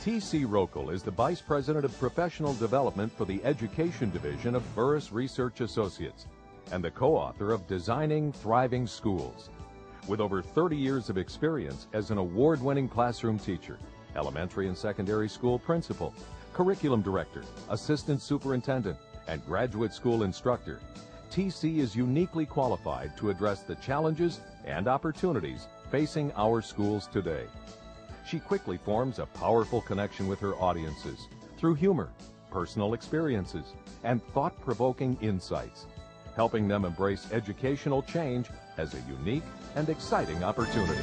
T.C. Roekle is the Vice President of Professional Development for the Education Division of Burris Research Associates and the co-author of Designing Thriving Schools. With over 30 years of experience as an award-winning classroom teacher, elementary and secondary school principal, curriculum director, assistant superintendent, and graduate school instructor, T.C. is uniquely qualified to address the challenges and opportunities facing our schools today. She quickly forms a powerful connection with her audiences through humor, personal experiences, and thought-provoking insights, helping them embrace educational change as a unique and exciting opportunity.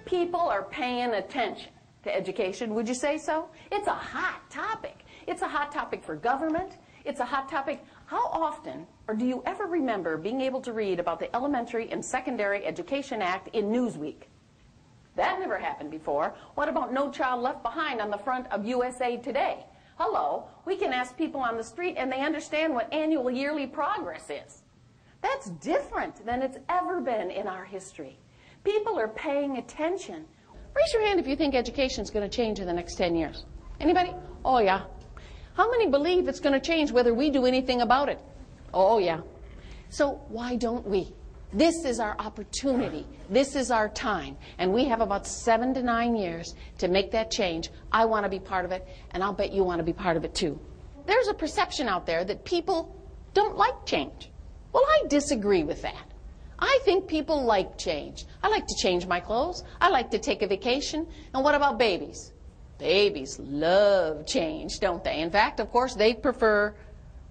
People are paying attention to education, would you say so? It's a hot topic. It's a hot topic for government. It's a hot topic. How often, or do you ever remember being able to read about the Elementary and Secondary Education Act in Newsweek? That never happened before. What about No Child Left Behind on the front of USA Today? Hello, we can ask people on the street and they understand what annual yearly progress is. That's different than it's ever been in our history. People are paying attention. Raise your hand if you think education is going to change in the next 10 years. Anybody? Oh, yeah. How many believe it's going to change whether we do anything about it? Oh, yeah. So why don't we? This is our opportunity. This is our time. And we have about 7 to 9 years to make that change. I want to be part of it, and I'll bet you want to be part of it too. There's a perception out there that people don't like change. Well, I disagree with that. I think people like change. I like to change my clothes. I like to take a vacation. And what about babies? Babies love change, don't they? In fact, of course, they prefer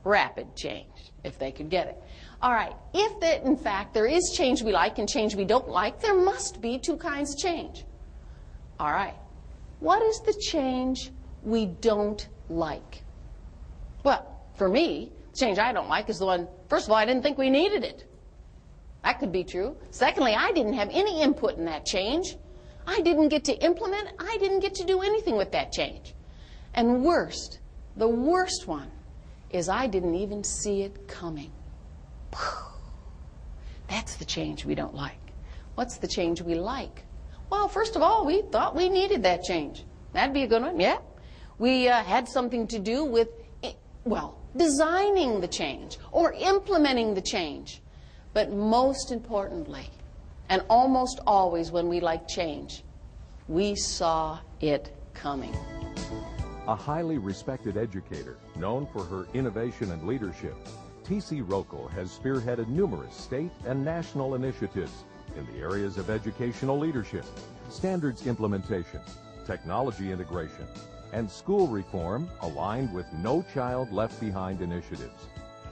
rapid change, if they could get it. All right, if that, in fact, there is change we like and change we don't like, there must be two kinds of change. All right, what is the change we don't like? Well, for me, the change I don't like is the one, first of all, I didn't think we needed it. That could be true. Secondly, I didn't have any input in that change. I didn't get to implement, I didn't get to do anything with that change. And worst, the worst one, is I didn't even see it coming. That's the change we don't like. What's the change we like? Well, first of all, we thought we needed that change. That'd be a good one, yeah. We had something to do with, well, designing the change or implementing the change. But most importantly, and almost always when we like change, we saw it coming. A highly respected educator, known for her innovation and leadership, T.C. Roekle has spearheaded numerous state and national initiatives in the areas of educational leadership, standards implementation, technology integration, and school reform aligned with No Child Left Behind initiatives.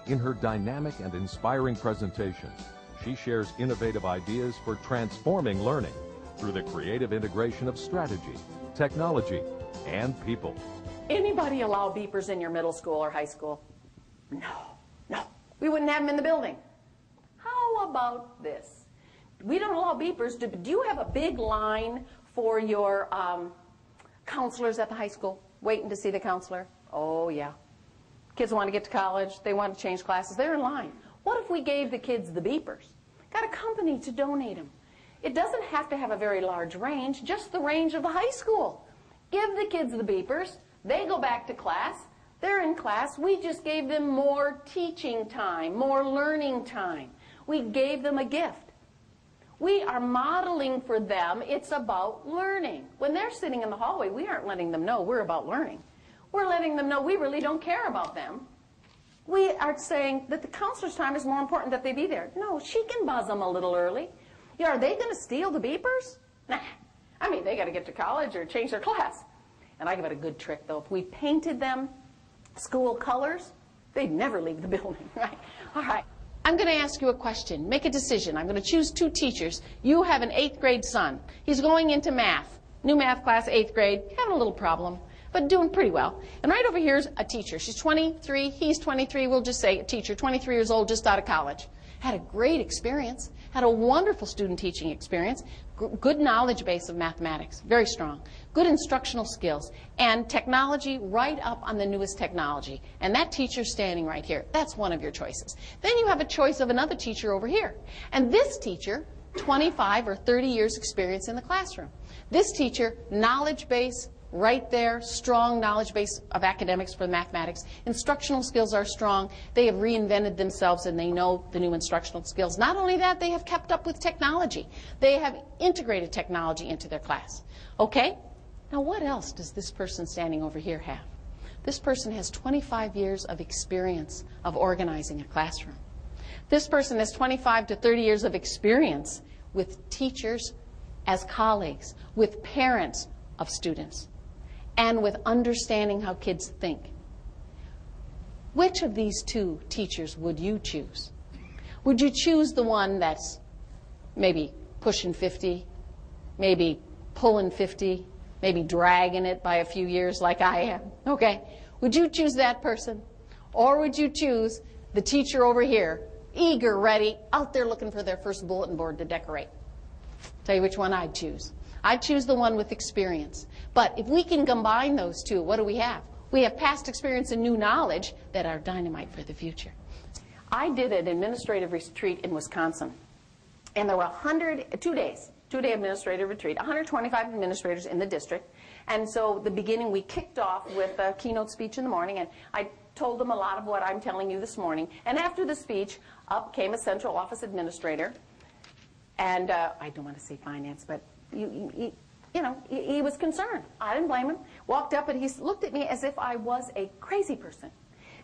In her dynamic and inspiring presentations, she shares innovative ideas for transforming learning through the creative integration of strategy, technology, and people. Anybody allow beepers in your middle school or high school? No. No, we wouldn't have them in the building. How about this? We don't allow beepers. Do you have a big line for your counselors at the high school, waiting to see the counselor? Oh, yeah. Kids want to get to college. They want to change classes. They're in line. What if we gave the kids the beepers? Got a company to donate them. It doesn't have to have a very large range, just the range of the high school. Give the kids the beepers. They go back to class. They're in class. We just gave them more teaching time, more learning time. We gave them a gift. We are modeling for them. It's about learning. When they're sitting in the hallway, we aren't letting them know we're about learning. We're letting them know we really don't care about them. We are saying that the counselor's time is more important that they be there. No, she can buzz them a little early. Yeah, are they going to steal the beepers? Nah. I mean, they got to get to college or change their class. And I give it a good trick, though. If we painted them school colors, they'd never leave the building, right? All right. I'm going to ask you a question. Make a decision. I'm going to choose two teachers. You have an 8th grade son. He's going into math. New math class, 8th grade. Having a little problem, but doing pretty well. And right over here's a teacher. She's 23. He's 23. We'll just say a teacher, 23 years old, just out of college. Had a great experience. Had a wonderful student teaching experience. Good knowledge base of mathematics. Very strong. Good instructional skills. And technology right up on the newest technology. And that teacher's standing right here. That's one of your choices. Then you have a choice of another teacher over here. And this teacher, 25 or 30 years experience in the classroom. This teacher, knowledge base right there, strong knowledge base of academics for mathematics. Instructional skills are strong. They have reinvented themselves and they know the new instructional skills. Not only that, they have kept up with technology. They have integrated technology into their class. Okay? Now what else does this person standing over here have? This person has 25 years of experience of organizing a classroom. This person has 25 to 30 years of experience with teachers as colleagues, with parents of students, and with understanding how kids think. Which of these two teachers would you choose? Would you choose the one that's maybe pushing 50, maybe pulling 50, maybe dragging it by a few years like I am? Okay. Would you choose that person? Or would you choose the teacher over here, eager, ready, out there looking for their first bulletin board to decorate? Tell you which one I'd choose. I'd choose the one with experience. But if we can combine those two, what do we have? We have past experience and new knowledge that are dynamite for the future. I did an administrative retreat in Wisconsin. And there were 2-day administrative retreat, 125 administrators in the district. And so the beginning, we kicked off with a keynote speech in the morning, and I told them a lot of what I'm telling you this morning. And after the speech, up came a central office administrator. And I don't want to say finance, but he was concerned. I didn't blame him. Walked up and he looked at me as if I was a crazy person.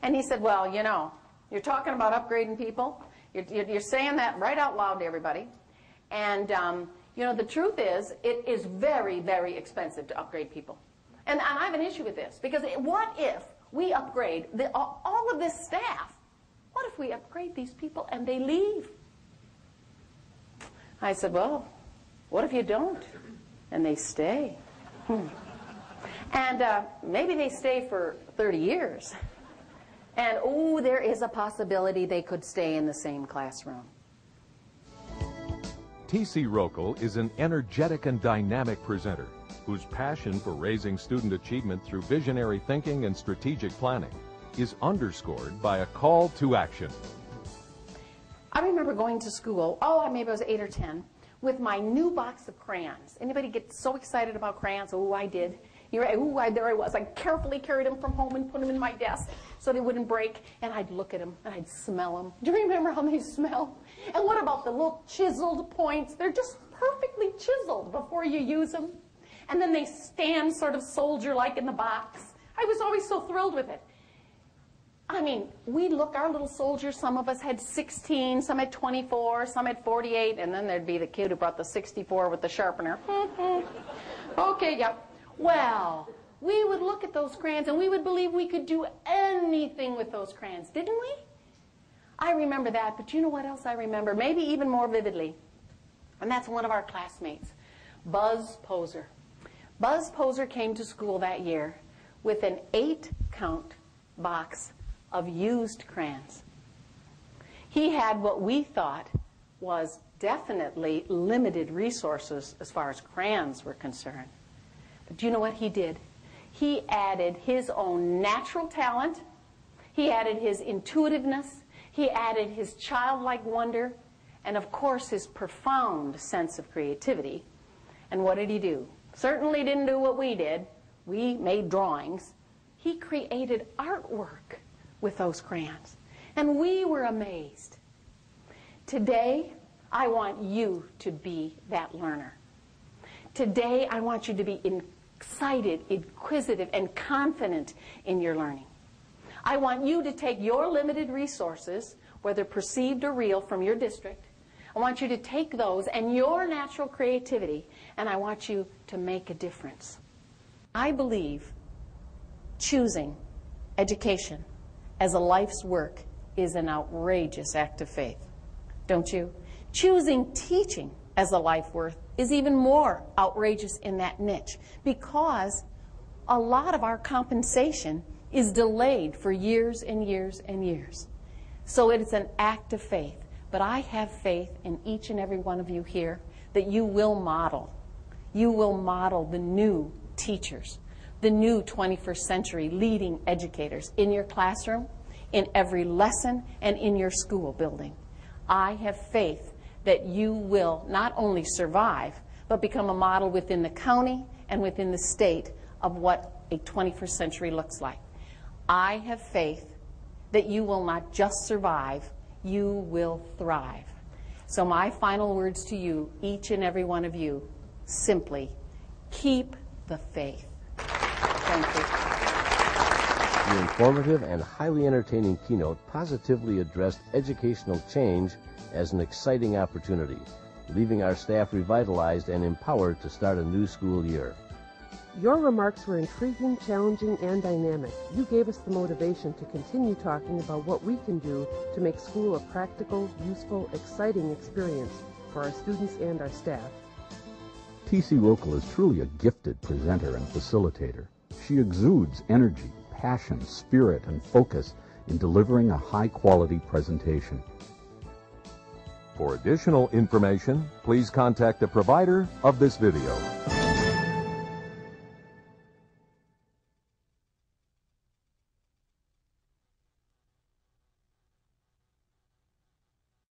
And he said, well, you know, you're talking about upgrading people. You're saying that right out loud to everybody. And, you know, the truth is, it is very, very expensive to upgrade people. And I have an issue with this, because what if we upgrade all of this staff? What if we upgrade these people and they leave? I said, well, what if you don't? And they stay. And maybe they stay for 30 years. And, oh, there is a possibility they could stay in the same classroom. T.C. Roekle is an energetic and dynamic presenter whose passion for raising student achievement through visionary thinking and strategic planning is underscored by a call to action. I remember going to school, maybe I was 8 or 10, with my new box of crayons. Anybody get so excited about crayons? Oh, I did. There I was. I carefully carried them from home and put them in my desk so they wouldn't break. And I'd look at them and I'd smell them. Do you remember how they smell? And what about the little chiseled points? They're just perfectly chiseled before you use them. And then they stand sort of soldier-like in the box. I was always so thrilled with it. I mean, our little soldiers, some of us had 16, some had 24, some had 48, and then there'd be the kid who brought the 64 with the sharpener. Okay, yep. Well, we would look at those crayons and we would believe we could do anything with those crayons, didn't we? I remember that, but you know what else I remember? Maybe even more vividly. And that's one of our classmates, Buzz Poser. Buzz Poser came to school that year with an 8-count box of used crayons. He had what we thought was definitely limited resources as far as crayons were concerned. But do you know what he did? He added his own natural talent. He added his intuitiveness. He added his childlike wonder. And of course, his profound sense of creativity. And what did he do? Certainly didn't do what we did. We made drawings. He created artwork with those crayons. And we were amazed. Today, I want you to be that learner. Today, I want you to be excited, inquisitive, and confident in your learning. I want you to take your limited resources, whether perceived or real, from your district. I want you to take those and your natural creativity, and I want you to make a difference. I believe choosing education as a life's work is an outrageous act of faith. Don't you? Choosing teaching as a life work is even more outrageous in that niche, because a lot of our compensation is delayed for years and years and years. So it's an act of faith. But I have faith in each and every one of you here that you will model. You will model the new teachers, the new 21st century leading educators in your classroom, in every lesson, and in your school building. I have faith that you will not only survive, but become a model within the county and within the state of what a 21st century looks like. I have faith that you will not just survive, you will thrive. So my final words to you, each and every one of you, simply, keep the faith. Thank you. The informative and highly entertaining keynote positively addressed educational change as an exciting opportunity, leaving our staff revitalized and empowered to start a new school year. Your remarks were intriguing, challenging, and dynamic. You gave us the motivation to continue talking about what we can do to make school a practical, useful, exciting experience for our students and our staff. T.C. Roekle is truly a gifted presenter and facilitator. She exudes energy, passion, spirit, and focus in delivering a high-quality presentation. For additional information, please contact the provider of this video.